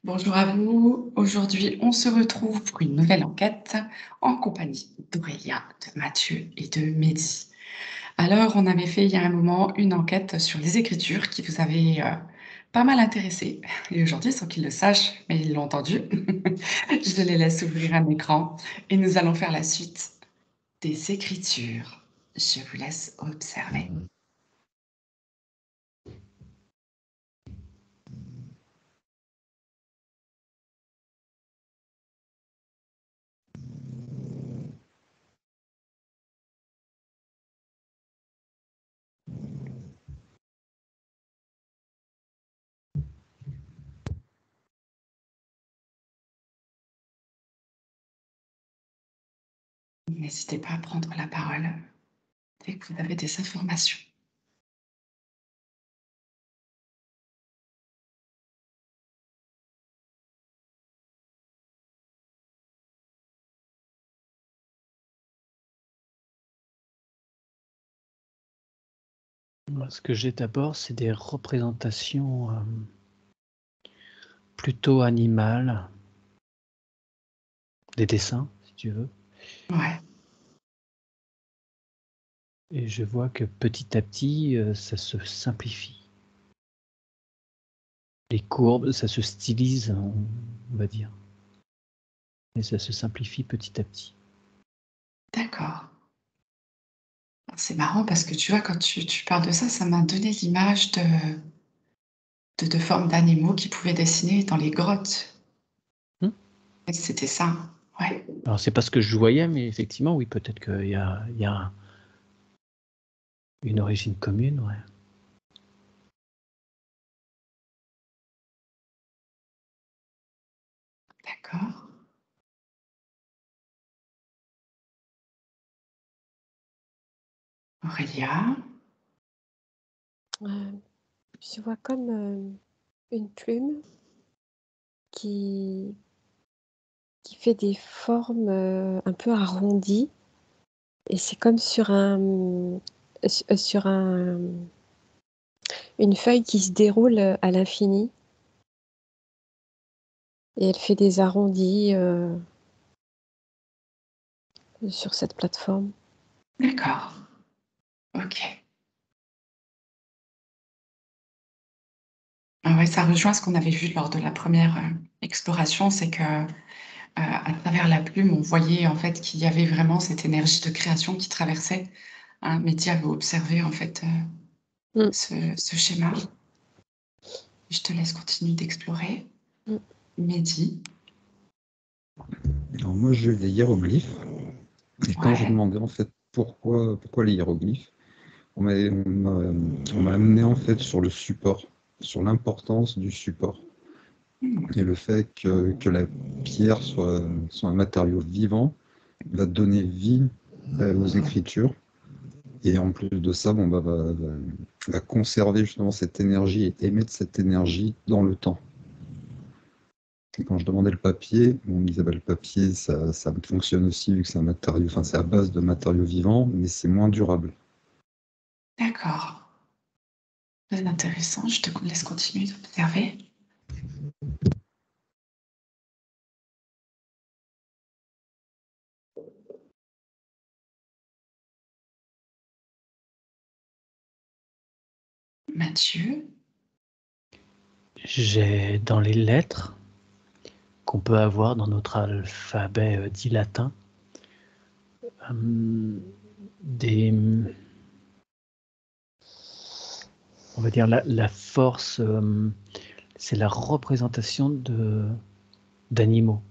Bonjour à vous. Aujourd'hui, on se retrouve pour une nouvelle enquête en compagnie d'Aurélia, de Mathieu et de Mehdi. Alors, on avait fait il y a un moment une enquête sur les écritures qui vous avait pas mal intéressé. Et aujourd'hui, sans qu'ils le sachent, mais ils l'ont entendu, je les laisse ouvrir un écran et nous allons faire la suite des écritures. Je vous laisse observer. N'hésitez pas à prendre la parole dès que vous avez des informations. Moi, ce que j'ai d'abord, c'est des représentations plutôt animales, des dessins, si tu veux. Ouais, Et je vois que petit à petit, ça se simplifie. Les courbes, ça se stylise, on va dire. Et ça se simplifie petit à petit. d'accord. C'est marrant parce que tu vois, quand tu parles de ça, ça m'a donné l'image de formes d'animaux qui pouvaient dessiner dans les grottes. Hmm. Et c'était ça, ouais. Alors, c'est pas ce que je voyais, mais effectivement, oui, peut-être qu'il y a une origine commune, ouais. D'accord. Aurélia, Je vois comme une plume qui, qui fait des formes un peu arrondies. Et c'est comme sur une feuille qui se déroule à l'infini. Et elle fait des arrondis sur cette plateforme. d'accord. Ok. Ah ouais, ça rejoint ce qu'on avait vu lors de la première exploration, c'est que à travers la plume, on voyait en fait qu'il y avait vraiment cette énergie de création qui traversait. Hein, Mehdi avait observé en fait Mm. ce schéma. Je te laisse continuer d'explorer. Mm. Mehdi. Alors moi, j'ai les hiéroglyphes. Et quand j'ai Ouais. demandé en fait pourquoi les hiéroglyphes, on m'a amené en fait sur le support, sur l'importance du support et le fait que la pierre soit un matériau vivant va donner vie aux écritures. Et en plus de ça, va conserver justement cette énergie et émettre cette énergie dans le temps. Et quand je demandais le papier, on me disait le papier, ça fonctionne aussi vu que c'est un matériau, enfin c'est à base de matériaux vivants, mais c'est moins durable. D'accord. Très intéressant. Je te laisse continuer d'observer. Mathieu. J'ai dans les lettres qu'on peut avoir dans notre alphabet dit latin, des, on va dire la force, c'est la représentation d'animaux.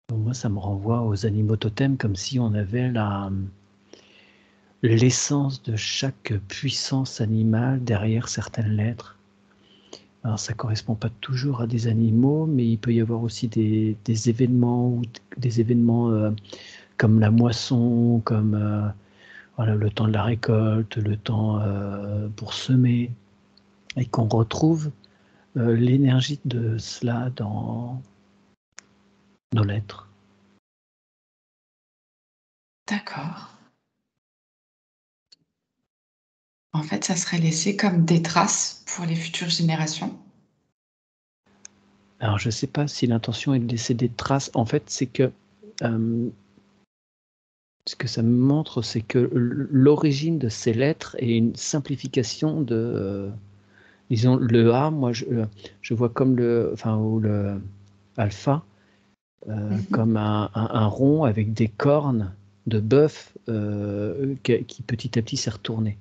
Donc moi, ça me renvoie aux animaux totems, comme si on avait l'essence de chaque puissance animale derrière certaines lettres. Alors ça correspond pas toujours à des animaux, mais il peut y avoir aussi des événements, ou des événements comme la moisson, comme voilà, le temps de la récolte, le temps pour semer, et qu'on retrouve l'énergie de cela dans nos lettres. D'accord. En fait, ça serait laissé comme des traces pour les futures générations. Alors, je ne sais pas si l'intention est de laisser des traces. En fait, c'est que ce que ça me montre, c'est que l'origine de ces lettres est une simplification de, disons, le A, moi, je vois comme ou le alpha, comme un rond avec des cornes de bœuf qui petit à petit s'est retourné.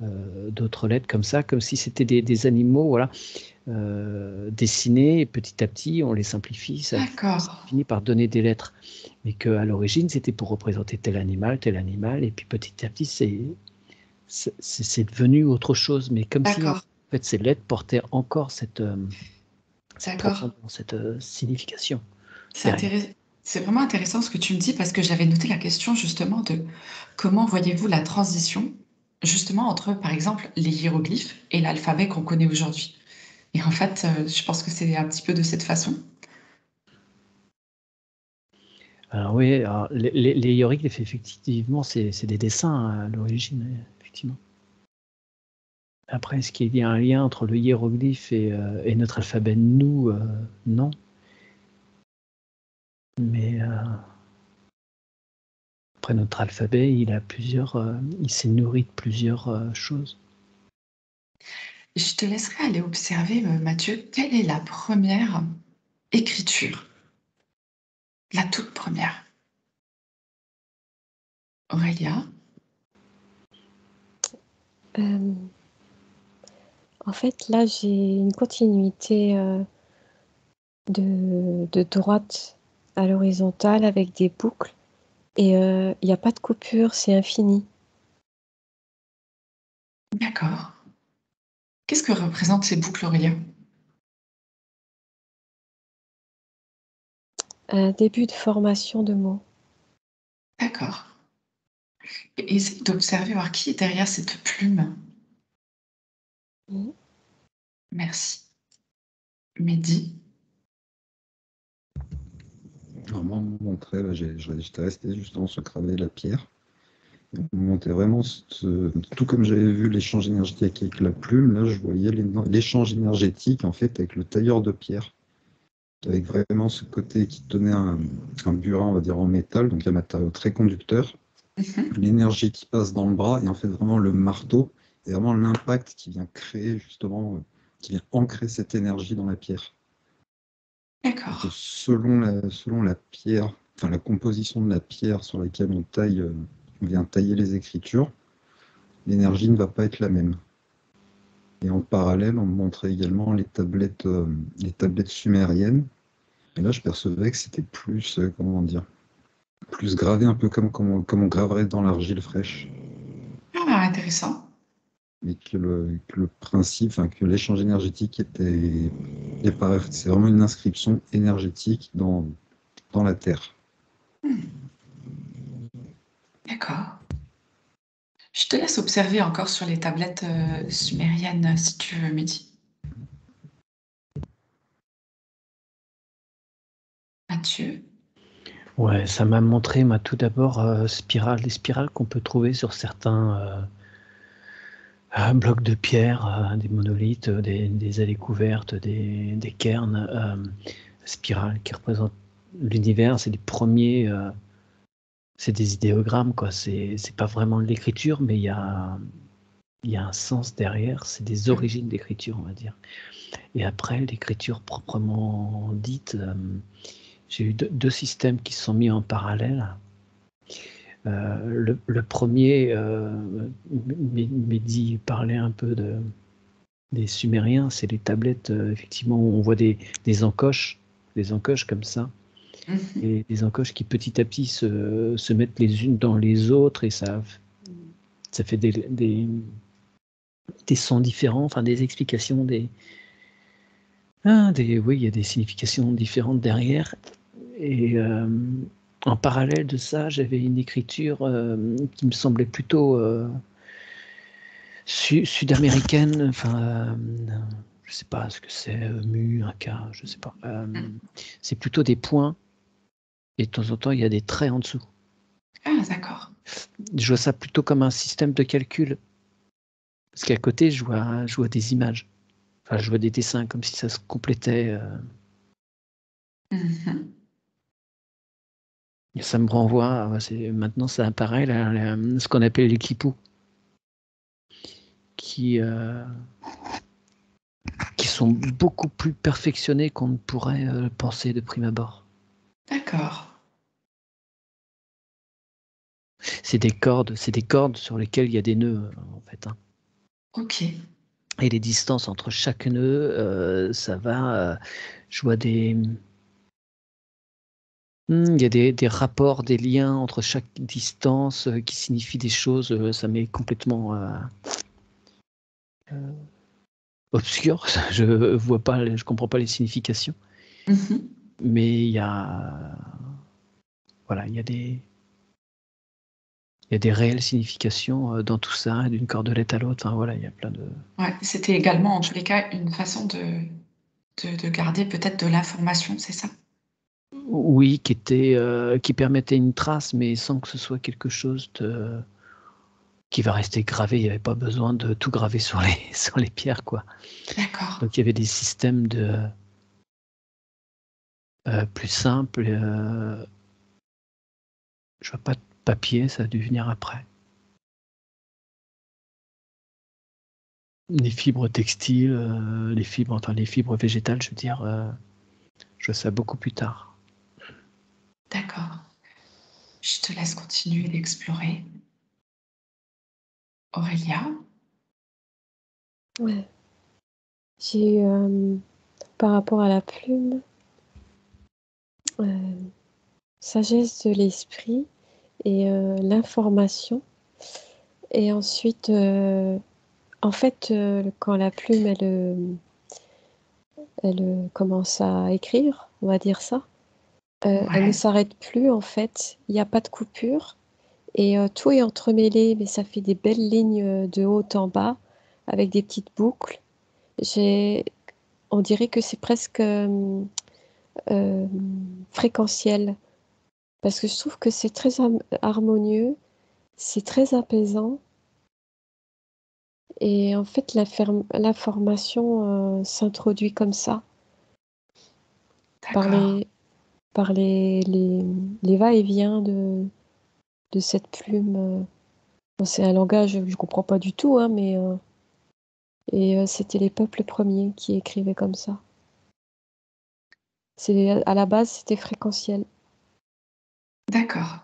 D'autres lettres comme ça, comme si c'était des animaux, voilà, dessinés, et petit à petit, on les simplifie, ça D'accord, finit par donner des lettres. Mais qu'à l'origine, c'était pour représenter tel animal, et puis petit à petit, c'est devenu autre chose, mais comme si en d'accord, fait ces lettres portaient encore cette d'accord. profondeur, cette signification C'est derrière. c'est vraiment intéressant ce que tu me dis parce que j'avais noté la question justement de comment voyez-vous la transition justement entre, par exemple, les hiéroglyphes et l'alphabet qu'on connaît aujourd'hui. Et en fait, je pense que c'est un petit peu de cette façon. Alors oui, alors, les hiéroglyphes, effectivement, c'est des dessins à l'origine, effectivement. Après, est-ce qu'il y a un lien entre le hiéroglyphe et notre alphabet, nous, non. Mais après, notre alphabet, il s'est nourri de plusieurs choses. Je te laisserai aller observer, Mathieu, quelle est la première écriture, la toute première. Aurélia? Euh, En fait, là, j'ai une continuité de droite à l'horizontale avec des boucles et il n'y a pas de coupure, c'est infini. D'accord. Qu'est-ce que représentent ces boucles, Aurélia? Un début de formation de mots. D'accord. Et essaye d'observer, voir qui est derrière cette plume. Mhm. Merci. Mehdi? Alors, moi, on me montrait, là, j'étais resté justement sur cramer la pierre. On me montrait vraiment, tout comme j'avais vu l'échange énergétique avec la plume, là, je voyais l'échange énergétique en fait avec le tailleur de pierre, avec vraiment ce côté qui tenait un burin, on va dire, en métal, donc un matériau très conducteur. Mhm. L'énergie qui passe dans le bras et en fait vraiment le marteau, et vraiment l'impact qui vient créer justement, qui vient ancrer cette énergie dans la pierre. Et que D'accord. selon la pierre, enfin la composition de la pierre sur laquelle on vient tailler les écritures, l'énergie ne va pas être la même. Et en parallèle, on me montrait également les tablettes sumériennes. Et là, je percevais que c'était plus, comment dire, plus gravé un peu comme on graverait dans l'argile fraîche. Ah, intéressant. Et que le principe, enfin, que l'échange énergétique est pareil. C'est vraiment une inscription énergétique dans la Terre. D'accord. Je te laisse observer encore sur les tablettes sumériennes, si tu veux, Mehdi. Mathieu? Ouais, ça m'a montré, tout d'abord, les spirales qu'on peut trouver sur certains blocs de pierre, des monolithes, des allées couvertes, des cairns, spirales qui représentent l'univers. C'est les premiers, c'est des idéogrammes, quoi. C'est pas vraiment de l'écriture, mais il y a un sens derrière. C'est des origines d'écriture, on va dire. Et après, l'écriture proprement dite, j'ai eu deux systèmes qui se sont mis en parallèle. Le premier, Mehdi parlait un peu des Sumériens, c'est les tablettes, effectivement, où on voit des encoches comme ça, Mhm. et des encoches qui petit à petit se mettent les unes dans les autres, et ça fait des sons différents, enfin des explications, oui, il y a des significations différentes derrière. Et en parallèle de ça, j'avais une écriture qui me semblait plutôt sud-américaine, enfin, je sais pas ce que c'est, mu, un K, je sais pas. C'est plutôt des points, et de temps en temps, il y a des traits en dessous. Ah, d'accord. Je vois ça plutôt comme un système de calcul, parce qu'à côté, je vois des images. Enfin, je vois des dessins, comme si ça se complétait. Mhm. Et ça me renvoie, maintenant ça apparaît, ce qu'on appelle les quipous, qui sont beaucoup plus perfectionnés qu'on ne pourrait penser de prime abord. D'accord. C'est des cordes sur lesquelles il y a des nœuds, en fait. Hein. Ok. Et les distances entre chaque nœud, ça va. Je vois il y a des rapports, des liens entre chaque distance qui signifient des choses. Ça m'est complètement obscur. Je comprends pas les significations. Mhm. Mais il y a, voilà, il y a des réelles significations dans tout ça, d'une cordelette à l'autre. Enfin voilà, il y a plein de. Ouais, c'était également, en tous les cas, une façon de garder peut-être de l'information, c'est ça? Oui, qui permettait une trace, mais sans que ce soit quelque chose qui va rester gravé. Il n'y avait pas besoin de tout graver sur les pierres, quoi. D'accord. Donc il y avait des systèmes plus simples. Je vois pas de papier, ça a dû venir après. Les fibres textiles, les fibres végétales, je veux dire, je vois ça beaucoup plus tard. D'accord. Je te laisse continuer d'explorer. Aurélia? Ouais. J'ai eu, par rapport à la plume, sagesse de l'esprit et l'information. Et ensuite, en fait, quand la plume, elle commence à écrire, on va dire ça, elle ne Ouais. s'arrête plus, en fait. Il n'y a pas de coupure et tout est entremêlé, mais ça fait des belles lignes de haut en bas avec des petites boucles. J'ai On dirait que c'est presque, heu, fréquentiel parce que je trouve que c'est très harmonieux, c'est très apaisant et en fait l'information, s'introduit comme ça par D'accord. les va-et-vient de cette plume, bon c'est un langage que je comprends pas du tout, hein, mais c'était les peuples premiers qui écrivaient comme ça. À la base, c'était fréquentiel. D'accord.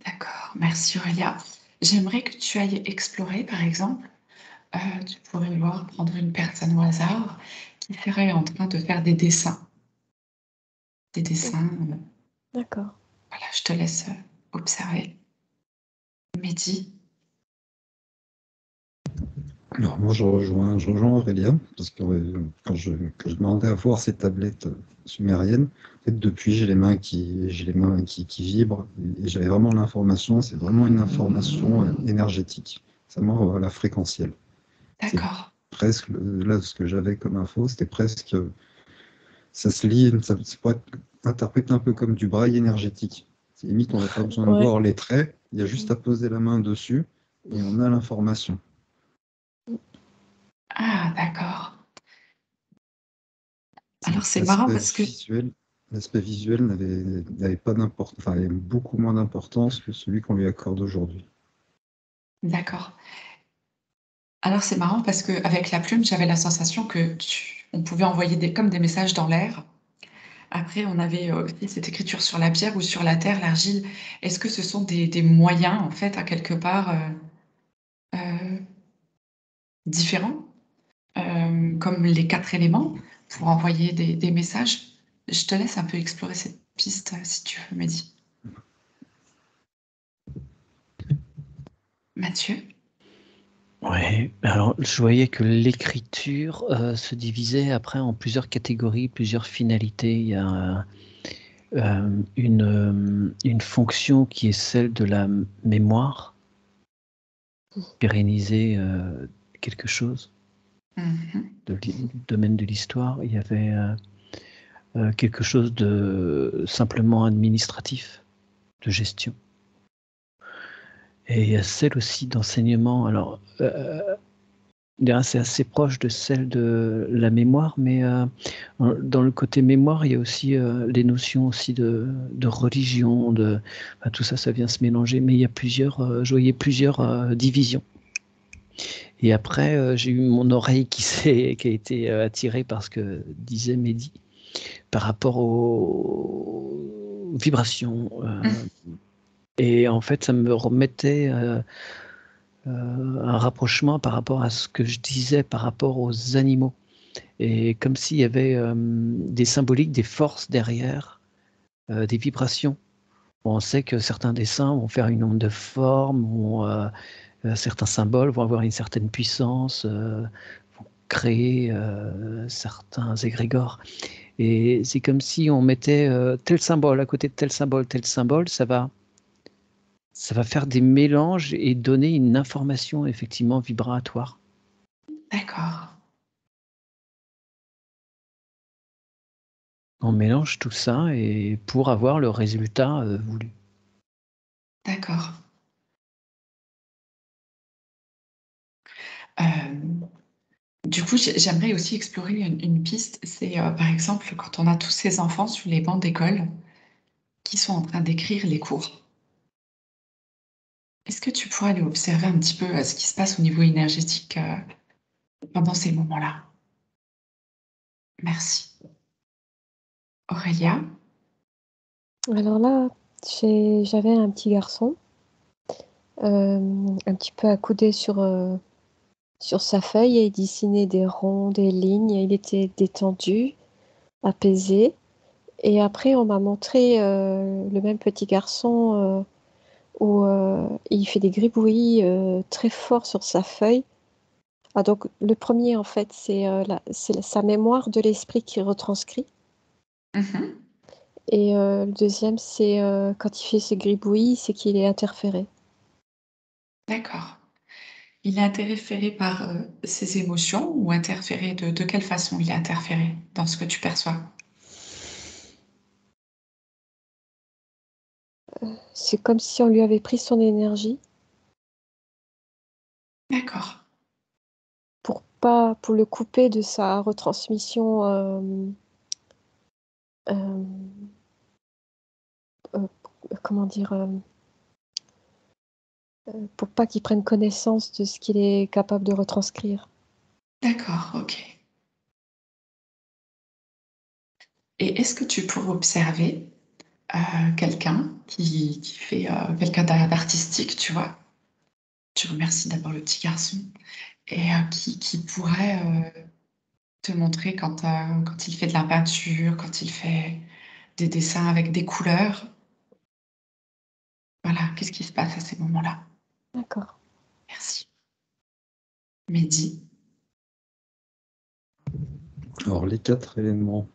D'accord. Merci Aurélia. J'aimerais que tu ailles explorer, par exemple, tu pourrais voir, prendre une personne au hasard qui serait en train de faire des dessins. Des Mmh, dessins, d'accord. voilà, je te laisse observer. Mehdi? Alors moi, je rejoins Aurélien, parce que quand je demandais à voir ces tablettes sumériennes, en fait, depuis, j'ai les mains qui vibrent, et j'avais vraiment l'information, c'est vraiment une information énergétique, c'est vraiment la fréquentielle. C'est D'accord. presque, là, ce que j'avais comme info, c'était presque, ça se lit, ça pourrait être interprété un peu comme du braille énergétique. C'est limite, on n'a pas besoin de Ouais. voir les traits, il y a juste à poser la main dessus, et on a l'information. Ah, d'accord. Donc, Alors c'est marrant parce que l'aspect visuel n'avait pas d'importance, enfin, avait beaucoup moins d'importance que celui qu'on lui accorde aujourd'hui. d'accord. Alors c'est marrant parce qu'avec la plume, j'avais la sensation que on pouvait envoyer comme des messages dans l'air. Après, on avait aussi cette écriture sur la pierre ou sur la terre, l'argile. Est-ce que ce sont des moyens, en fait, à quelque part euh, différents, comme les quatre éléments, pour envoyer des messages? Je te laisse un peu explorer cette piste si tu veux, Mehdi. Mathieu? Ouais, alors je voyais que l'écriture se divisait après en plusieurs catégories, plusieurs finalités. Il y a une fonction qui est celle de la mémoire, pérenniser quelque chose Mhm. du domaine de l'histoire. Il y avait quelque chose de simplement administratif, de gestion. Et il y a celle aussi d'enseignement. Alors, C'est assez proche de celle de la mémoire, mais dans le côté mémoire, il y a aussi les notions aussi de religion, enfin, tout ça, ça vient se mélanger, mais il y a je voyais plusieurs divisions. Et après, j'ai eu mon oreille qui a été attirée par ce que disait Mehdi par rapport aux vibrations. Et en fait, ça me remettait un rapprochement par rapport à ce que je disais par rapport aux animaux. Et comme s'il y avait des symboliques, des forces derrière, des vibrations. On sait que certains dessins vont faire une onde de forme, certains symboles vont avoir une certaine puissance, vont créer certains égrégores. Et c'est comme si on mettait tel symbole à côté de tel symbole, ça va faire des mélanges et donner une information effectivement vibratoire. D'accord. On mélange tout ça et pour avoir le résultat voulu. D'accord. Du coup, j'aimerais aussi explorer une piste. C'est par exemple quand on a tous ces enfants sur les bancs d'école qui sont en train d'écrire les cours. Est-ce que tu pourrais aller observer un petit peu ce qui se passe au niveau énergétique pendant ces moments-là? Merci. Aurélia? Alors là, j'avais un petit garçon, un petit peu accoudé sur sa feuille et il dessinait des ronds, des lignes. Il était détendu, apaisé. Et après, on m'a montré le même petit garçon où il fait des gribouillis très forts sur sa feuille. Ah, donc le premier, en fait, c'est sa mémoire de l'esprit qui retranscrit. Mhm. Et le deuxième, c'est quand il fait ses gribouillis, c'est qu'il est interféré. D'accord. Il est interféré par ses émotions ou interféré de quelle façon il est interféré dans ce que tu perçois? C'est comme si on lui avait pris son énergie D'accord. pour le couper de sa retransmission, euh, euh, comment dire, pour pas qu'il prenne connaissance de ce qu'il est capable de retranscrire. D'accord, ok. Et est-ce que tu pourrais observer quelqu'un qui fait quelqu'un d'artistique, tu vois? Tu remercies d'abord le petit garçon et qui pourrait te montrer quand il fait de la peinture, quand il fait des dessins avec des couleurs. Voilà, qu'est-ce qui se passe à ces moments-là? D'accord. Merci. Mehdi? Alors, les 4 éléments,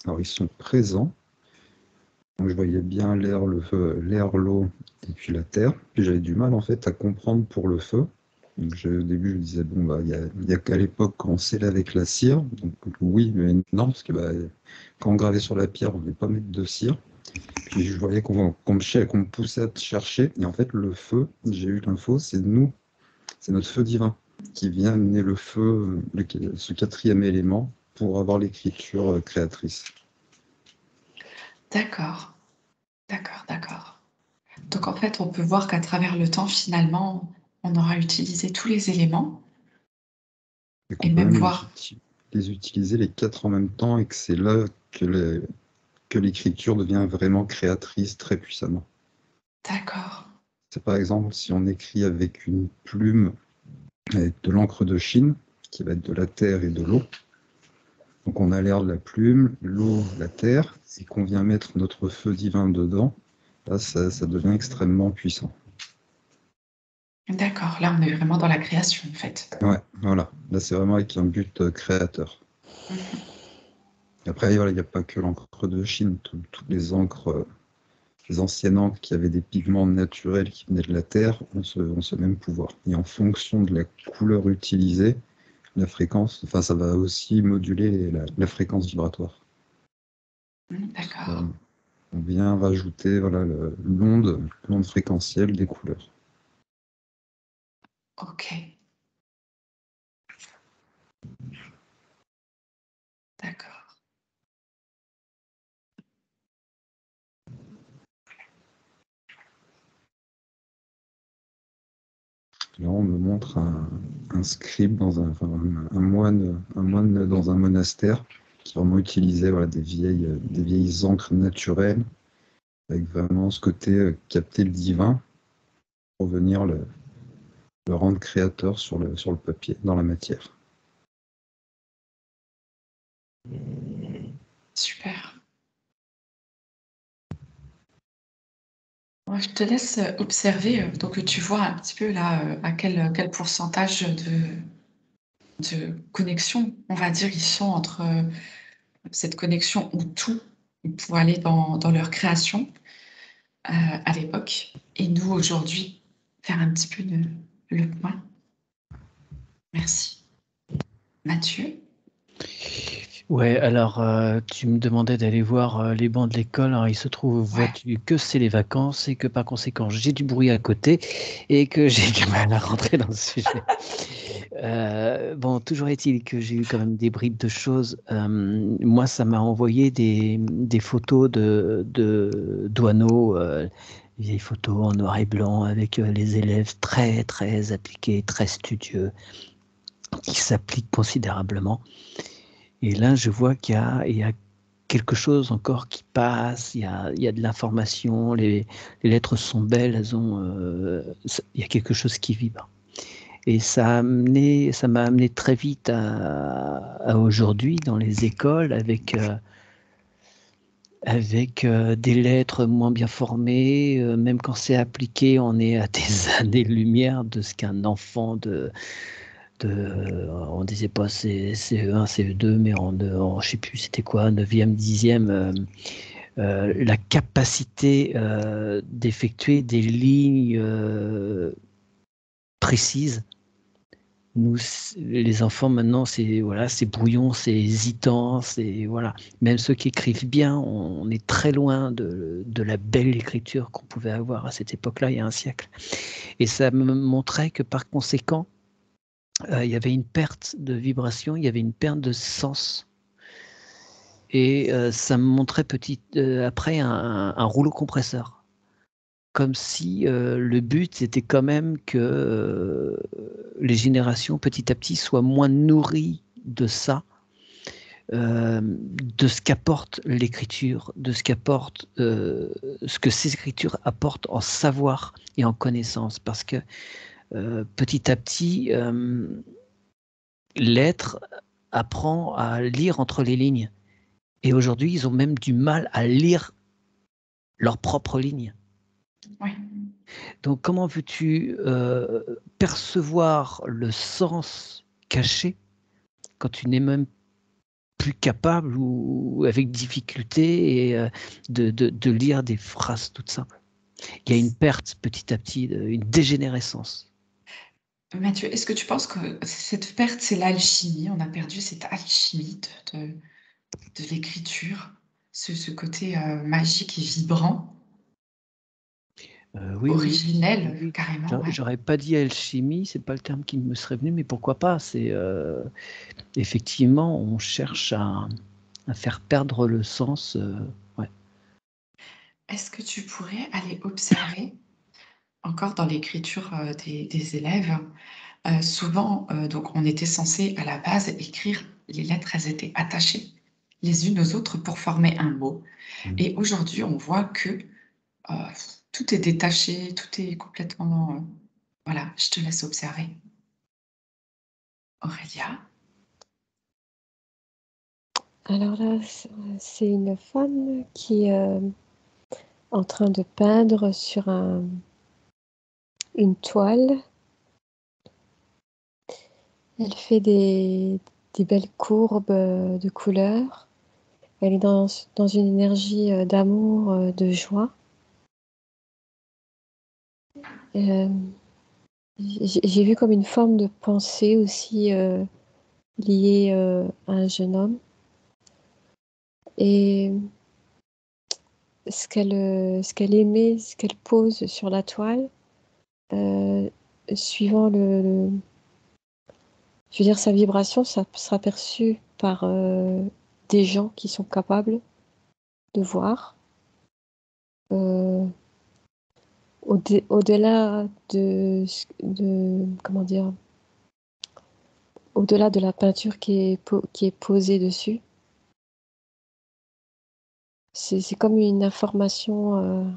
alors, ils sont présents. Donc, je voyais bien l'air, le feu, l'air, l'eau et puis la terre. Puis j'avais du mal en fait à comprendre pour le feu. Donc, au début, je me disais, bon, bah, il y a qu'à l'époque quand on scellait avec la cire. Donc, oui, mais non, parce que bah, quand on gravait sur la pierre, on ne voulait pas mettre de cire. Puis je voyais qu'on me poussait à chercher. Et en fait, le feu, j'ai eu l'info, c'est nous, c'est notre feu divin qui vient amener le feu, ce 4e élément, pour avoir l'écriture créatrice. D'accord, d'accord, d'accord. Donc en fait, on peut voir qu'à travers le temps, finalement, on aura utilisé tous les éléments Et et qu'on peut même même voir. les utiliser les 4 en même temps et que c'est là que l'écriture devient vraiment créatrice très puissamment. D'accord, C'est par exemple si on écrit avec une plume, avec de l'encre de Chine, qui va être de la terre et de l'eau. Donc on a l'air de la plume, l'eau, la terre, et qu'on vient mettre notre feu divin dedans, là ça devient extrêmement puissant. d'accord. Là, on est vraiment dans la création, en fait. Ouais, voilà. Là c'est vraiment avec un but créateur. Mhm. Après, voilà, il n'y a pas que l'encre de Chine, toutes les encres, les anciennes encres qui avaient des pigments naturels qui venaient de la Terre ont ce même pouvoir. Et en fonction de la couleur utilisée, la fréquence, enfin, ça va aussi moduler la fréquence vibratoire. D'accord. On vient rajouter voilà, l'onde fréquentielle des couleurs. Ok. Là, on me montre un scribe enfin, un moine dans un monastère qui vraiment utilisait voilà, des vieilles encres naturelles avec vraiment ce côté capter le divin pour venir le rendre créateur sur le papier, dans la matière. Super. Je te laisse observer, donc tu vois un petit peu là à quel pourcentage de connexion, on va dire, ils sont entre cette connexion où tout pour aller dans leur création à l'époque et nous aujourd'hui, faire un petit peu le point. Merci. Mathieu? Ouais, alors tu me demandais d'aller voir les bancs de l'école. Alors il se trouve, vois-tu, que c'est les vacances et que par conséquent j'ai du bruit à côté et que j'ai du mal à rentrer dans le sujet. Bon, toujours est-il que j'ai eu quand même des bribes de choses. Moi, ça m'a envoyé des photos de Douaneau, vieilles photos en noir et blanc avec les élèves très, très appliqués, très studieux, qui s'appliquent considérablement. Et là, je vois il y a quelque chose encore qui passe, il y a de l'information, les lettres sont belles, il y a quelque chose qui vibre. Et ça m'a amené très vite à aujourd'hui dans les écoles avec des lettres moins bien formées, même quand c'est appliqué, on est à des années-lumière de ce qu'un enfant on disait pas CE1, CE2, mais je sais plus c'était quoi, 9e, 10e, la capacité d'effectuer des lignes précises. Nous, les enfants maintenant, c'est brouillon, c'est hésitant, c'est voilà. Même ceux qui écrivent bien, on est très loin de la belle écriture qu'on pouvait avoir à cette époque-là, il y a un siècle. Et ça me montrait que par conséquent, il y avait une perte de vibration, il y avait une perte de sens. Et ça me montrait après un rouleau compresseur. Comme si le but, c'était quand même que les générations, petit à petit, soient moins nourries de ça, de ce qu'apporte l'écriture, de ce qu'apporte, ce que ces écritures apportent en savoir et en connaissance. Parce que petit à petit, l'être apprend à lire entre les lignes. Et aujourd'hui, ils ont même du mal à lire leurs propres lignes. Oui. Donc, comment veux-tu percevoir le sens caché quand tu n'es même plus capable ou avec difficulté de lire des phrases toutes simples? Il y a une perte petit à petit, une dégénérescence. Mathieu, est-ce que tu penses que cette perte, c'est l'alchimie? On a perdu cette alchimie de l'écriture, ce côté magique et vibrant, Oui. originel, carrément, ouais. J'aurais pas dit alchimie, c'est pas le terme qui me serait venu, mais pourquoi pas? C'est effectivement, on cherche à faire perdre le sens. Ouais. Est-ce que tu pourrais aller observer, encore dans l'écriture des élèves, souvent, donc on était censé à la base écrire, les lettres, elles étaient attachées les unes aux autres pour former un mot. Et aujourd'hui, on voit que euh, tout est détaché, tout est complètement... voilà, je te laisse observer. Aurélia? Alors là, c'est une femme qui est en train de peindre sur une toile. Elle fait des belles courbes de couleurs. Elle est dans une énergie d'amour, de joie. Euh, j'ai vu comme une forme de pensée aussi liée à un jeune homme. Et ce qu'elle aimait, ce qu'elle pose sur la toile, suivant je veux dire, sa vibration, ça sera perçu par des gens qui sont capables de voir, Au-delà comment dire, au-delà de la peinture qui est posée dessus, c'est comme une euh,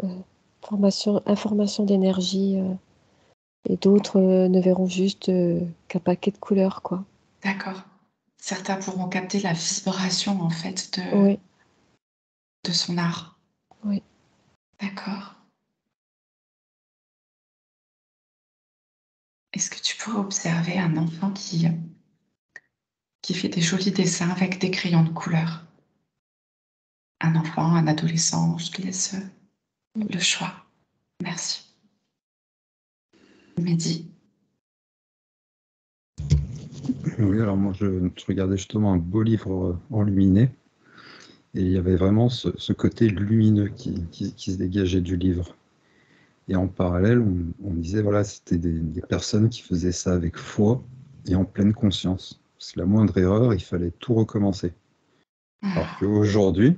euh, information d'énergie, et d'autres ne verront juste qu'un paquet de couleurs, quoi. D'accord. Certains pourront capter la vibration, en fait, Oui, de son art. oui. D'accord. Est-ce que tu pourrais observer un enfant qui fait des jolis dessins avec des crayons de couleur? Un enfant, un adolescent, je te laisse le choix. Merci. Mehdi. Oui, alors moi, je regardais justement un beau livre enluminé, et il y avait vraiment ce côté lumineux qui se dégageait du livre. Et en parallèle, on disait, voilà, c'était des personnes qui faisaient ça avec foi et en pleine conscience. Parce que la moindre erreur, il fallait tout recommencer. Alors qu'aujourd'hui,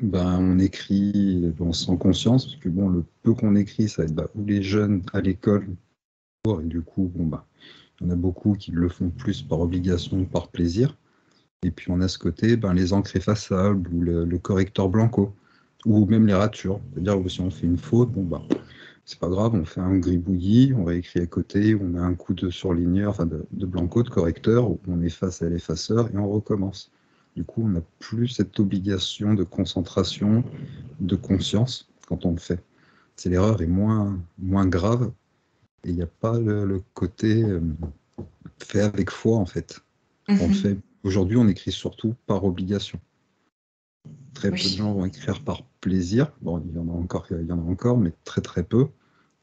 ben, on écrit sans conscience, parce que bon, le peu qu'on écrit, ça va être ou les jeunes à l'école, et du coup, bon, bah, il y en a beaucoup qui le font plus par obligation ou par plaisir. Et puis on a ce côté, ben, les encres effaçables ou le correcteur blanco, ou même les ratures. C'est-à-dire que si on fait une faute, bon, bah, c'est pas grave, on fait un gribouillis, on réécrit à côté, on a un coup de surligneur, enfin de blanco, de correcteur, on efface à l'effaceur et on recommence. Du coup, on n'a plus cette obligation de concentration, de conscience quand on le fait. C'est l'erreur est moins grave et il n'y a pas le côté fait avec foi en fait. On le fait. Aujourd'hui, on écrit surtout par obligation. Très peu de Oui. gens vont écrire par plaisir. Bon, il y en a encore, mais très très peu.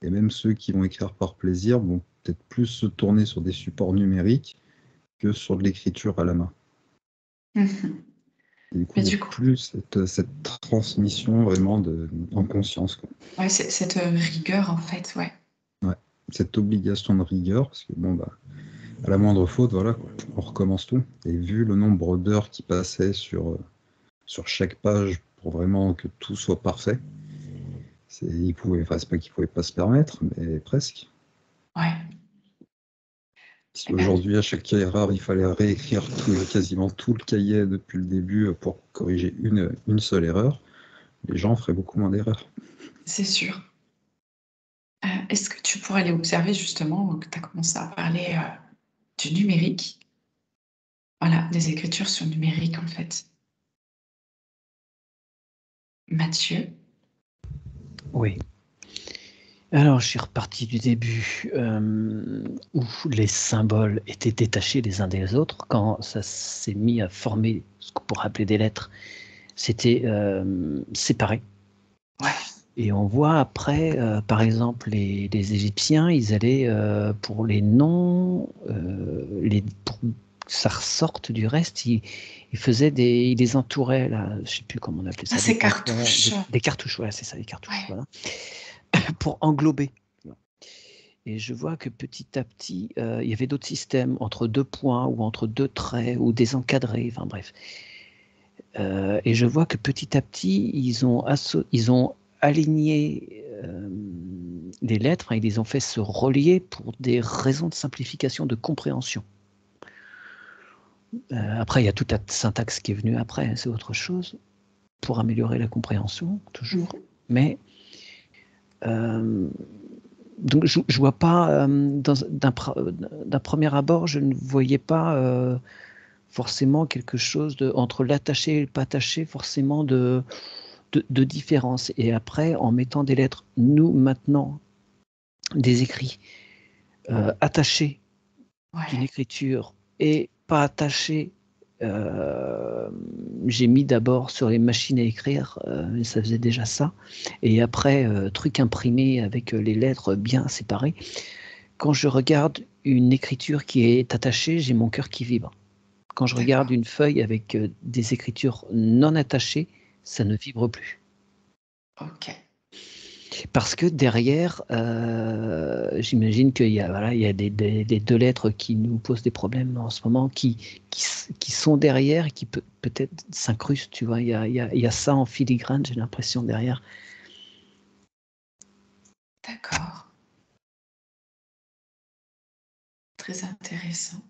Et même ceux qui vont écrire par plaisir vont peut-être plus se tourner sur des supports numériques que sur de l'écriture à la main. Et du coup, Mais il n'y a du coup, plus cette transmission vraiment en conscience, quoi. ouais, cette rigueur, en fait, ouais. Ouais. Cette obligation de rigueur, parce que bon, bah, à la moindre faute, voilà, quoi, on recommence tout. Et vu le nombre d'heures qui passaient sur chaque page pour vraiment que tout soit parfait, c'est pas qu'ils ne pouvaient pas se permettre, mais presque. Ouais. Si Eh ben, aujourd'hui, à chaque cahier rare, il fallait réécrire quasiment tout le cahier depuis le début pour corriger une seule erreur, les gens feraient beaucoup moins d'erreurs. c'est sûr. Est-ce que tu pourrais aller observer justement que tu as commencé à parler du numérique? Voilà, des écritures sur numérique, en fait. Mathieu? Oui. Alors, je suis reparti du début où les symboles étaient détachés les uns des autres. Quand ça s'est mis à former ce qu'on pourrait appeler des lettres, c'était séparé. Ouais. Et on voit après, par exemple, les Égyptiens, ils allaient pour les noms, pour que ça ressorte du reste, ils les entouraient, là, je ne sais plus comment on appelait Ah, ça, des ces pointeurs, cartouches. des cartouches, voilà, c'est ça, des cartouches, Ouais. voilà, pour englober. Et je vois que petit à petit, il y avait d'autres systèmes entre 2 points ou entre 2 traits ou des encadrés, enfin bref. Et je vois que petit à petit, ils ont aligné les lettres, ils les ont fait se relier pour des raisons de simplification, de compréhension. Après, il y a toute la syntaxe qui est venue après, c'est autre chose, pour améliorer la compréhension, toujours. Mais donc je ne vois pas, d'un premier abord, je ne voyais pas forcément quelque chose entre l'attaché et le pas attaché, forcément de différence. Et après, en mettant des lettres, nous maintenant, des écrits attachés d'une écriture et pas attachés, j'ai mis d'abord sur les machines à écrire, ça faisait déjà ça. Et après, truc imprimé avec les lettres bien séparées. Quand je regarde une écriture qui est attachée, j'ai mon cœur qui vibre. Quand je regarde une feuille avec des écritures non attachées, ça ne vibre plus. Ok. Parce que derrière, j'imagine qu'il y a, voilà, il y a des 2 lettres qui nous posent des problèmes en ce moment, qui qui sont derrière et qui peut-être s'incrustent, tu vois. Il y a ça en filigrane, j'ai l'impression, derrière. D'accord. Très intéressant.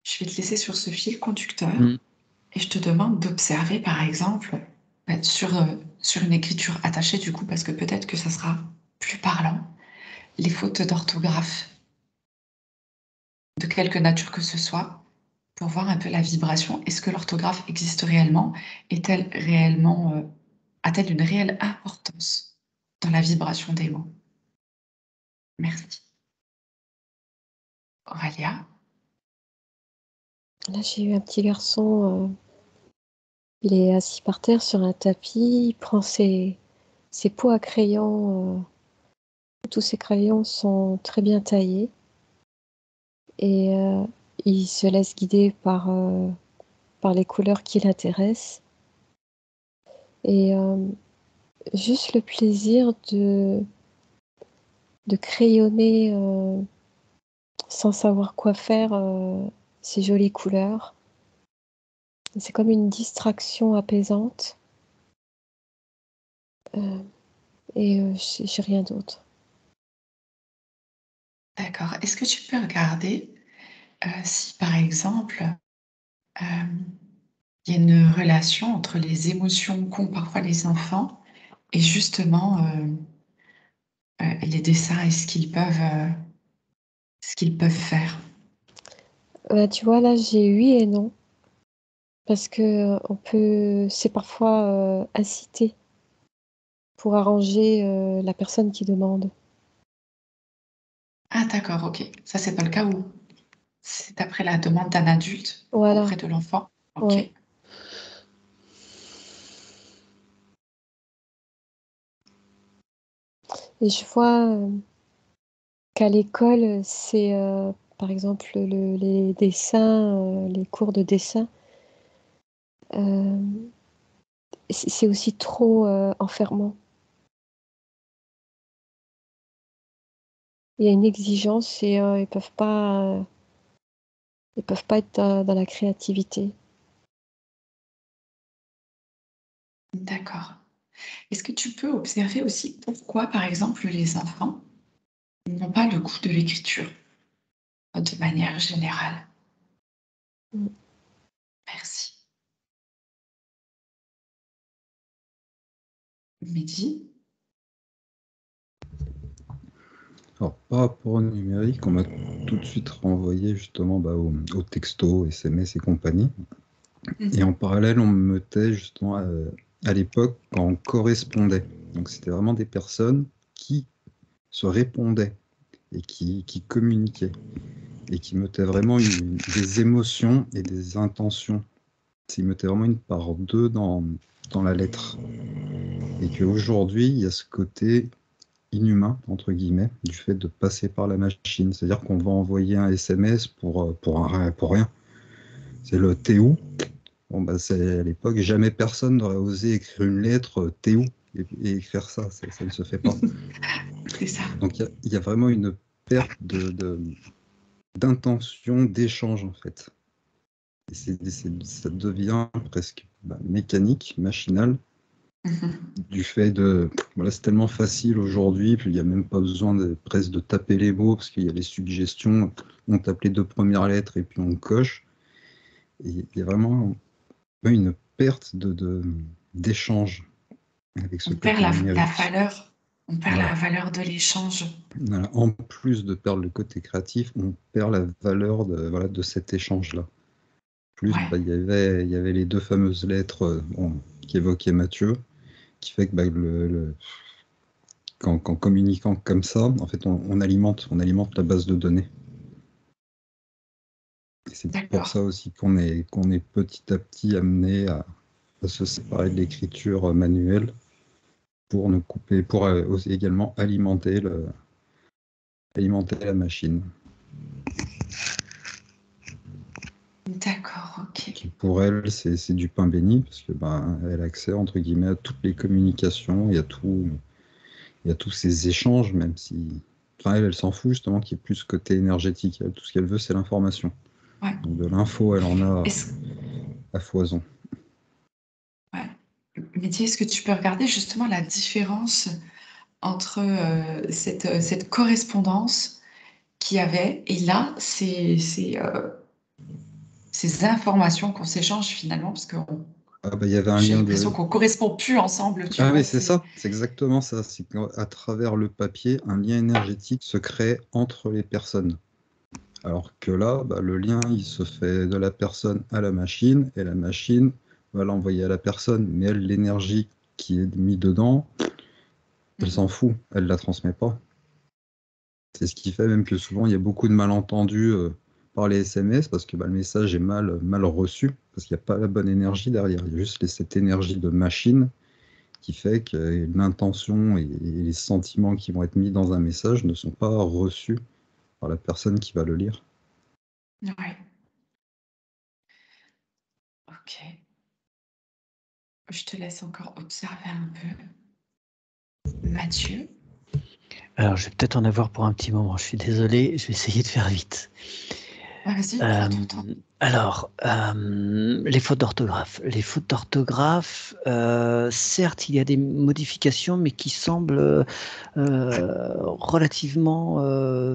Je vais te laisser sur ce fil conducteur Mm. et je te demande d'observer, par exemple, sur une écriture attachée, du coup, parce que peut-être que ça sera plus parlant, les fautes d'orthographe, de quelque nature que ce soit, pour voir un peu la vibration. Est-ce que l'orthographe existe réellement? Est-elle réellement, a-t-elle une réelle importance dans la vibration des mots? Merci. Aurélia? Là, j'ai eu un petit garçon, il est assis par terre sur un tapis, il prend ses pots à crayons, tous ses crayons sont très bien taillés et il se laisse guider par les couleurs qui l'intéressent et juste le plaisir de crayonner sans savoir quoi faire ces jolies couleurs. C'est comme une distraction apaisante et j'ai rien d'autre. D'accord. Est-ce que tu peux regarder si, par exemple, il y a une relation entre les émotions qu'ont parfois les enfants et justement les dessins et ce qu'ils peuvent faire? Tu vois, là, j'ai oui et non parce que c'est parfois incité pour arranger la personne qui demande. Ah d'accord, ok. Ça, c'est pas le cas où c'est après la demande d'un adulte Voilà, auprès de l'enfant. Ok. ouais. Et je vois qu'à l'école, c'est par exemple les dessins, les cours de dessin, euh, c'est aussi trop enfermant. Il y a une exigence et ils peuvent pas être dans la créativité. D'accord. Est-ce que tu peux observer aussi pourquoi, par exemple, les enfants n'ont pas le goût de l'écriture de manière générale? Mm. Merci. Mehdi? Alors, par rapport au numérique, on m'a tout de suite renvoyé justement au texto, SMS et compagnie. Et en parallèle, on me mettait justement à l'époque quand on correspondait. Donc, c'était vraiment des personnes qui se répondaient et qui communiquaient et qui mettaient vraiment des émotions et des intentions. Ils mettaient vraiment une part d'eux dans la lettre. Et qu'aujourd'hui, il y a ce côté inhumain, entre guillemets, du fait de passer par la machine. C'est-à-dire qu'on va envoyer un SMS pour rien. C'est le t'es où? Bon, bah, c'est à l'époque, jamais personne n'aurait osé écrire une lettre t'es où? Et écrire ça, ça ne se fait pas. C'est ça. Donc il y a vraiment une perte d'intention, d'échange en fait. Et ça devient presque mécanique, machinal, du fait de, voilà, c'est tellement facile aujourd'hui, puis il n'y a même pas besoin presque de taper les mots, parce qu'il y a les suggestions, on tape les deux premières lettres et puis on coche. Et il y a vraiment une perte d'échange avec ce On perd côté la numérique. valeur, on perd Voilà. la valeur de l'échange. Voilà. En plus de perdre le côté créatif, on perd la valeur de cet échange-là. Plus, Ouais. il y avait les deux fameuses lettres qu'évoquait Mathieu, qui fait que qu'en communiquant comme ça, en fait, on alimente la base de données. Et c'est pour D'accord. ça aussi qu'on est petit à petit amené à se séparer de l'écriture manuelle pour nous couper, pour aussi également alimenter la machine. D'accord, ok. Qui pour elle, c'est du pain béni, parce que elle a accès entre guillemets à toutes les communications, il y a tous ces échanges, même si. Enfin, elle s'en fout justement qu'il y ait plus ce côté énergétique. Elle, tout ce qu'elle veut, c'est l'information. Ouais. Donc, de l'info, elle en a Est-ce à foison. ouais. Mehdi, est-ce que tu peux regarder justement la différence entre cette correspondance qu'il y avait et là, ces informations qu'on s'échange finalement, parce que Ah bah, il y avait un j'ai lien l'impression de... qu'on correspond plus ensemble, tu Ah vois. oui, c'est ça, c'est exactement ça. C'est qu'à travers le papier, un lien énergétique se crée entre les personnes. Alors que là, bah, le lien, il se fait de la personne à la machine, et la machine va l'envoyer à la personne. Mais elle, l'énergie qui est mise dedans, elle s'en fout, elle la transmet pas. C'est ce qui fait même que souvent, il y a beaucoup de malentendus par les SMS, parce que bah, le message est mal reçu, parce qu'il n'y a pas la bonne énergie derrière. Il y a juste cette énergie de machine qui fait que l'intention et les sentiments qui vont être mis dans un message ne sont pas reçus par la personne qui va le lire. Ouais. Ok. Je te laisse encore observer un peu. Mathieu. Alors, je vais peut-être en avoir pour un petit moment. Je suis désolé, je vais essayer de faire vite. Vas-y, prends ton temps. Alors, les fautes d'orthographe. Les fautes d'orthographe, certes, il y a des modifications, mais qui semblent relativement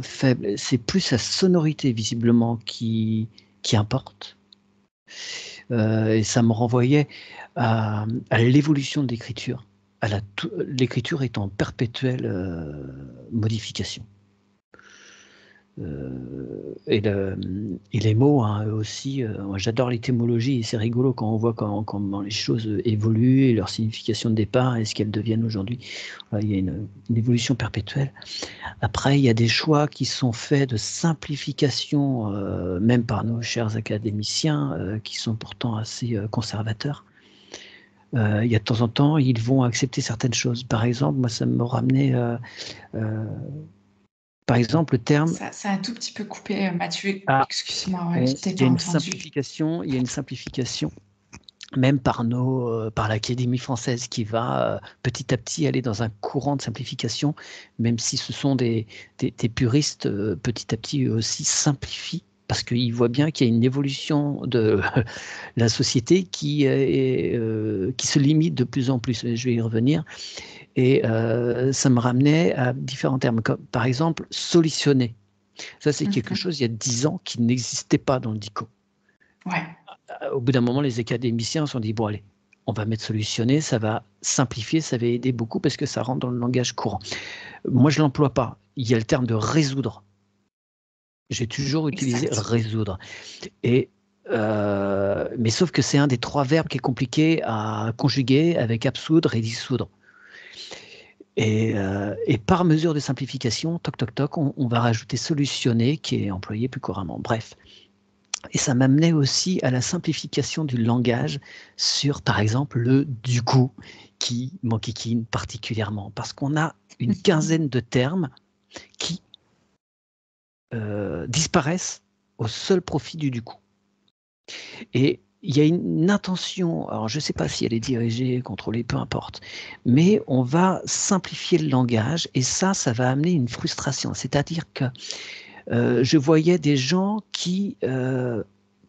faibles. C'est plus la sonorité, visiblement, qui importe. Et ça me renvoyait à l'évolution de l'écriture. L'écriture est en perpétuelle modification. Et les mots, hein, eux aussi, moi, j'adore l'étymologie et c'est rigolo quand on voit comment les choses évoluent et leur signification de départ et ce qu'elles deviennent aujourd'hui. Voilà, il y a une évolution perpétuelle. Après, il y a des choix qui sont faits de simplification, même par nos chers académiciens, qui sont pourtant assez conservateurs. Il y a de temps en temps, ils vont accepter certaines choses. Par exemple, moi, ça me ramenait... par exemple, le terme... Ça a un tout petit peu coupé, Mathieu. Ah, Excuse-moi, ouais, je t'ai il y pas a une entendu. simplification, même par l'Académie française qui va petit à petit aller dans un courant de simplification, même si ce sont des puristes, petit à petit eux aussi simplifient, parce qu'ils voient bien qu'il y a une évolution de la société qui se limite de plus en plus. Je vais y revenir. Et ça me ramenait à différents termes, comme par exemple solutionner. Ça, c'est quelque chose, il y a 10 ans, qui n'existait pas dans le DICO. Ouais. Au bout d'un moment, les académiciens se sont dit, bon, allez, on va mettre solutionner, ça va simplifier, ça va aider beaucoup parce que ça rentre dans le langage courant. Moi, je ne l'emploie pas. Il y a le terme de résoudre. J'ai toujours utilisé Exact. résoudre. Et, mais sauf que c'est un des 3 verbes qui est compliqué à conjuguer avec absoudre et dissoudre. Et par mesure de simplification, toc, toc, toc, on va rajouter solutionner qui est employé plus couramment. Bref. Et ça m'amenait aussi à la simplification du langage sur, par exemple, le du coup, qui m'enquiquine particulièrement, parce qu'on a une quinzaine de termes qui disparaissent au seul profit du coup. Et il y a une intention, alors je ne sais pas si elle est dirigée, contrôlée, peu importe, mais on va simplifier le langage et ça va amener une frustration. C'est-à-dire que je voyais des gens qui,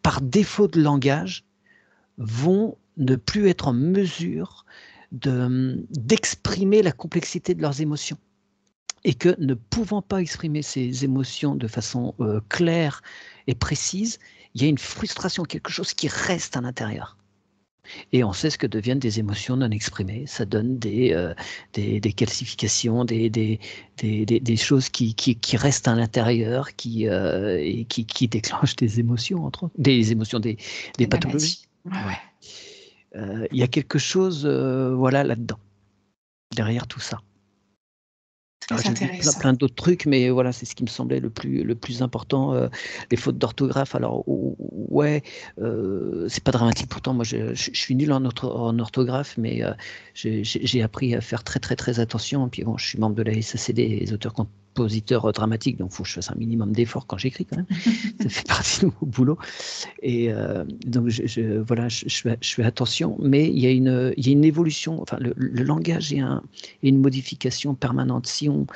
par défaut de langage, vont ne plus être en mesure d'exprimer la complexité de leurs émotions. Et que ne pouvant pas exprimer ces émotions de façon claire et précise, il y a une frustration, quelque chose qui reste à l'intérieur. Et on sait ce que deviennent des émotions non exprimées. Ça donne des calcifications, des choses qui restent à l'intérieur, et qui déclenchent des émotions, entre autres, des émotions, des pathologies. Ouais. Il y a quelque chose voilà, là-dedans, derrière tout ça. J'ai vu plein d'autres trucs, mais voilà, c'est ce qui me semblait le plus important. Les fautes d'orthographe, alors ouais, c'est pas dramatique. Pourtant, moi, je suis nul en orthographe, mais j'ai appris à faire très très très attention. Et puis bon, je suis membre de la SACD, les auteurs-compositeurs dramatiques, donc il faut que je fasse un minimum d'efforts quand j'écris quand même. Ça fait partie de mon boulot. Et donc voilà, je fais attention, mais il y a une évolution. Enfin, le langage est une modification permanente. Si on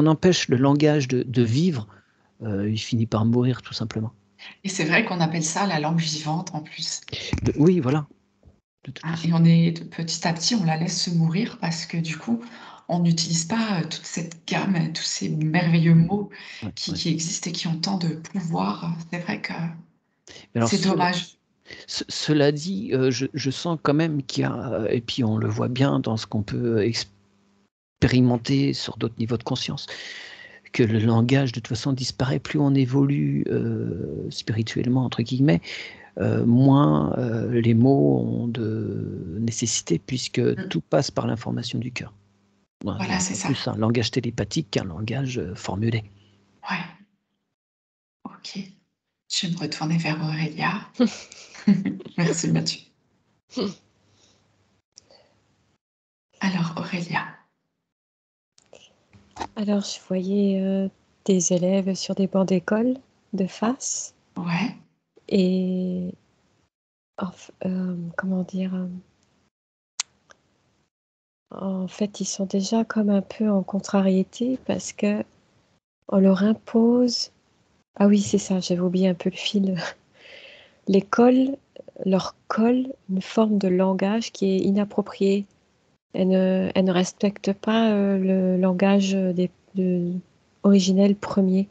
empêche le langage de vivre, il finit par mourir tout simplement. Et c'est vrai qu'on appelle ça la langue vivante en plus. Oui, voilà, de toute Hein, façon. et on est petit à petit, on la laisse se mourir parce que du coup, on n'utilise pas toute cette gamme, tous ces merveilleux mots Ouais, qui, ouais. qui existent et qui ont tant de pouvoir. C'est vrai que Mais alors, c'est dommage. cela dit, je sens quand même qu'il y a, et puis on le voit bien dans ce qu'on peut expérimenter sur d'autres niveaux de conscience, que le langage de toute façon disparaît. Plus on évolue spirituellement, entre guillemets, moins les mots ont de nécessité, puisque tout passe par l'information du cœur. Voilà, c'est ça. Plus un langage télépathique qu'un langage formulé. Ouais. Ok. Je vais me retourner vers Aurélia. Merci Mathieu. Alors Aurélia. Alors, je voyais des élèves sur des bancs d'école de face Ouais. et comment dire, en fait, ils sont déjà comme un peu en contrariété parce que on leur impose. Ah oui, c'est ça, j'avais oublié un peu le fil. L'école leur colle une forme de langage qui est inappropriée. Elle ne respecte pas le langage originel premier.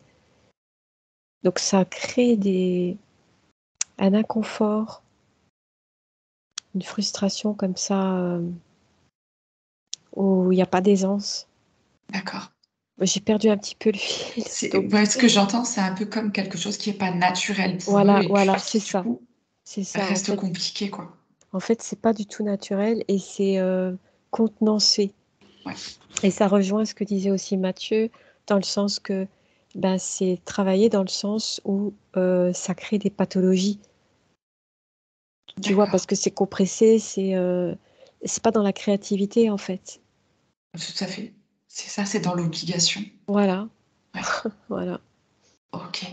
Donc ça crée un inconfort, une frustration comme ça, où il n'y a pas d'aisance. D'accord. J'ai perdu un petit peu le fil. Donc, Ouais, ce que j'entends, c'est un peu comme quelque chose qui n'est pas naturel pour eux voilà, et voilà, puis c'est qui, du ça. coup, C'est ça. reste compliqué, quoi. En fait, c'est pas du tout naturel et c'est contenancé. Ouais. Et ça rejoint ce que disait aussi Mathieu, dans le sens que ben, c'est travailler dans le sens où ça crée des pathologies. Tu vois, parce D'accord. que c'est compressé, c'est pas dans la créativité en fait. Tout à fait. C'est ça, c'est dans l'obligation. Voilà, Ouais. voilà. Ok.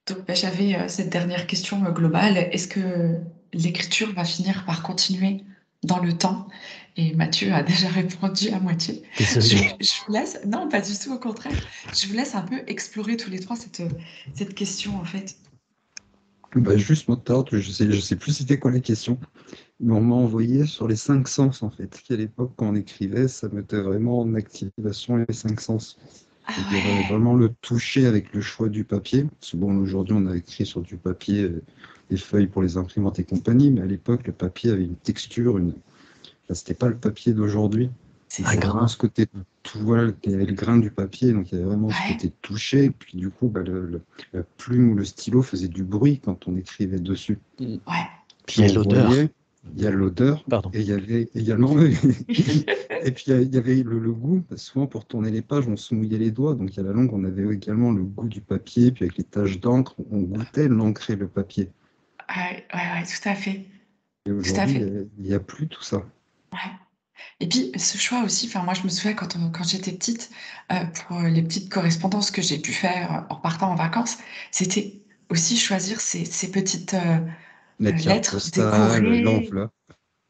Donc, j'avais cette dernière question globale. Est-ce que l'écriture va finir par continuer dans le temps? Et Mathieu a déjà répondu à moitié. Désolé. Je vous laisse, non, pas du tout, au contraire. Je vous laisse un peu explorer tous les trois cette question, en fait. Bah, juste mon tard, je sais plus c'était quoi la question, mais on m'a envoyé sur les cinq sens en fait, qu'à l'époque quand on écrivait, ça mettait vraiment en activation les cinq sens. Ah Donc, il y avait ouais, vraiment le toucher avec le choix du papier. Parce que bon, aujourd'hui, on a écrit sur du papier, des feuilles pour les imprimantes et compagnie, mais à l'époque, le papier avait une texture, enfin, c'était pas le papier d'aujourd'hui. c'est Il y Un avait ça. vraiment grain. ce côté, tout, voilà, il y avait le grain du papier, donc il y avait vraiment ce Ouais, côté touché. Et puis du coup, bah, la plume ou le stylo faisait du bruit quand on écrivait dessus. ouais. Puis il Puis y a on l'odeur. voyait, il y a l'odeur, Pardon. et il y avait également, et puis il y avait le goût. Parce que souvent, pour tourner les pages, on se mouillait les doigts. Donc à la longue, on avait également le goût du papier. Puis avec les taches d'encre, on goûtait l'encre et le papier. Ouais, ouais, ouais, tout à fait. Et Tout à aujourd'hui, fait. il n'y a plus tout ça. Ouais. Et puis, ce choix aussi, enfin, moi, je me souviens quand j'étais petite, pour les petites correspondances que j'ai pu faire en partant en vacances, c'était aussi choisir ces petites La carte lettres postale, décorées, l'enveloppe.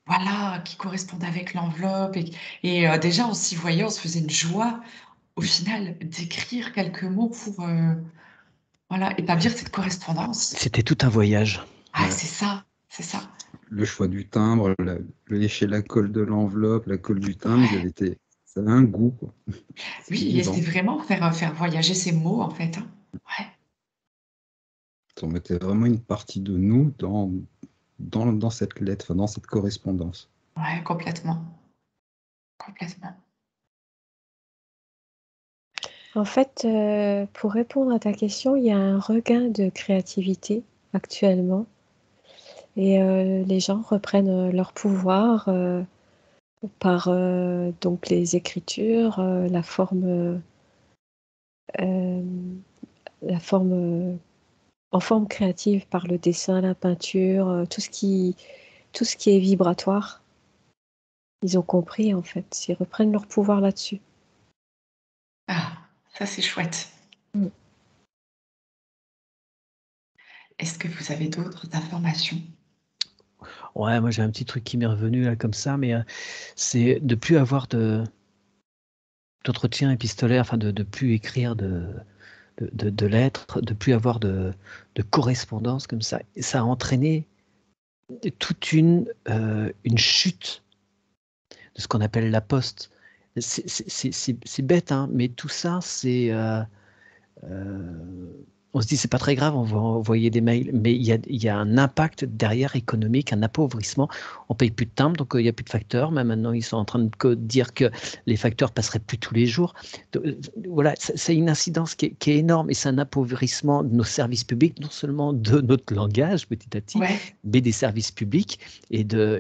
voilà, qui correspondaient avec l'enveloppe. Et déjà, on s'y voyait, on se faisait une joie, au final, d'écrire quelques mots pour voilà, établir cette correspondance. C'était tout un voyage. Ah, Ouais. c'est ça, c'est ça. Le choix du timbre, lécher la colle de l'enveloppe, la colle du timbre, Ouais. ça avait un goût, quoi. C'était Oui, et c'était vivant. vraiment faire voyager ces mots, en fait, hein. Ouais, On mettait vraiment une partie de nous dans cette lettre, enfin, dans cette correspondance. ouais, complètement, complètement. En fait, pour répondre à ta question, il y a un regain de créativité actuellement et les gens reprennent leur pouvoir par donc les écritures, euh, la forme en forme créative par le dessin, la peinture, tout ce qui est vibratoire. Ils ont compris en fait, ils reprennent leur pouvoir là-dessus. Ah, ça c'est chouette. Mm. Est-ce que vous avez d'autres informations? Ouais, moi j'ai un petit truc qui m'est revenu là comme ça, mais c'est de plus avoir d'entretien épistolaire, enfin de plus écrire de lettres, de plus avoir de correspondance comme ça. Et ça a entraîné toute une chute de ce qu'on appelle la poste. C'est bête, hein, mais tout ça, c'est... on se dit, c'est pas très grave, on va envoyer des mails, mais il y a un impact derrière économique, un appauvrissement. On paye plus de timbres, donc il n'y a plus de facteurs. Mais maintenant, ils sont en train de dire que les facteurs passeraient plus tous les jours. Donc, voilà, c'est une incidence qui est énorme et c'est un appauvrissement de nos services publics, non seulement de notre langage petit à petit, Ouais, mais des services publics et de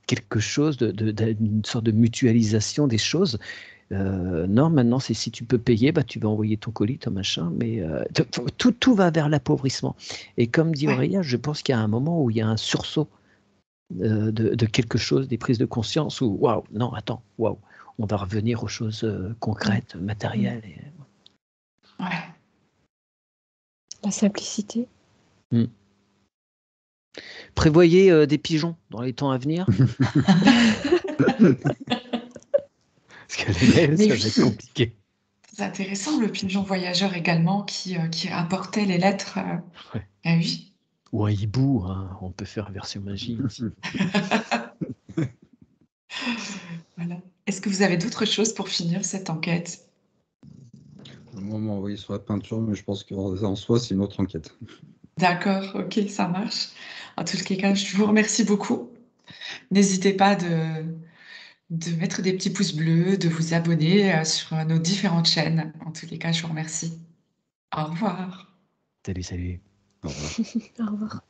quelque chose, d'une sorte de mutualisation des choses. Non, maintenant, c'est si tu peux payer, bah, tu vas envoyer ton colis, ton machin, mais tout va vers l'appauvrissement. Et comme dit ouais, Aurélia, je pense qu'il y a un moment où il y a un sursaut de quelque chose, des prises de conscience où, waouh, non, attends, waouh, on va revenir aux choses concrètes, matérielles. ouais. La simplicité. Prévoyez des pigeons dans les temps à venir. Parce que les mails, Mais ça va être oui, compliqué. c'est intéressant, le pigeon voyageur également qui apportait les lettres. Ouais. Ah oui. Ou un hibou, hein, on peut faire version magie aussi. Voilà. Est-ce que vous avez d'autres choses pour finir cette enquête? Moi, on m'a envoyé sur la peinture, mais je pense qu'en soi, c'est une autre enquête. D'accord, ok, ça marche. En tout cas, je vous remercie beaucoup. N'hésitez pas de mettre des petits pouces bleus, de vous abonner sur nos différentes chaînes. En tous les cas, je vous remercie. Au revoir. Salut, salut. Au revoir. Au revoir.